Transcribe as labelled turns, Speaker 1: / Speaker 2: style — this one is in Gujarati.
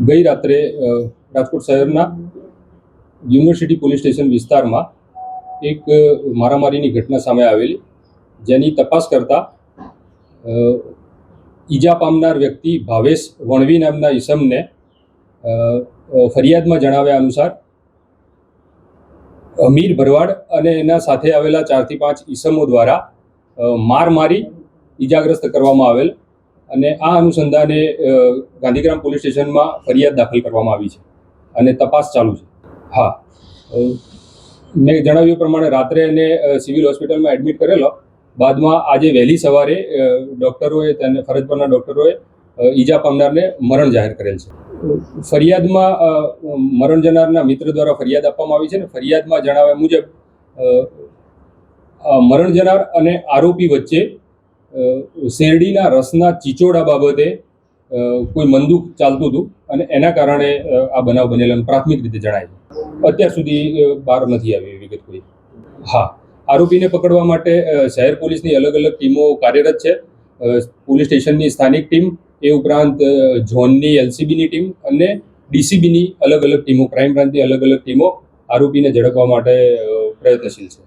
Speaker 1: ગઈ રાત્રે રાજકોટ શહેરના યુનિવર્સિટી પોલીસ સ્ટેશન વિસ્તારમાં એક મારામારીની ઘટના સામે આવેલી, જેની તપાસ કરતા ઈજા પામનાર વ્યક્તિ ભાવેશ વણવી નામના ઈસમને ફરિયાદમાં જણાવ્યા અનુસાર અમીર ભરવાડ અને એના સાથે આવેલા 4 થી 5 ઈસમો દ્વારા માર મારી ઈજાગ્રસ્ત કરવામાં આવેલ અને આ અનુસંધાને ગાંધીગ્રામ પોલીસ સ્ટેશનમાં ફરિયાદ દાખલ કરવામાં આવી છે અને તપાસ ચાલુ છે. હા, મેં જણાવ્યું પ્રમાણે રાત્રે એને સિવિલ હોસ્પિટલમાં એડમિટ કરેલો. બાદમાં આજે વહેલી સવારે ડૉક્ટરોએ તેને ફરજ પરના ડૉક્ટરોએ ઈજા પામનારને મરણ જાહેર કરેલ છે. ફરિયાદમાં મરણ જનારના મિત્ર દ્વારા ફરિયાદ આપવામાં આવી છે અને ફરિયાદમાં જણાવ્યા મુજબ મરણ જનાર અને આરોપી વચ્ચે શેરડીના રસના ચીચોડા બાબતે કોઈ મનદુખ ચાલતું હતું અને એના કારણે આ બનાવ બનેલાનું પ્રાથમિક રીતે જણાય છે. અત્યાર સુધી બહાર નથી આવી વિગત કોઈ. હા, આરોપીને પકડવા માટે શહેર પોલીસની અલગ અલગ ટીમો કાર્યરત છે. પોલીસ સ્ટેશનની સ્થાનિક ટીમ, એ ઉપરાંત ઝોનની LCBની ટીમ અને DCBની અલગ અલગ ટીમો, ક્રાઇમ બ્રાન્ચની અલગ અલગ ટીમો આરોપીને ઝડપવા માટે પ્રયત્નશીલ છે.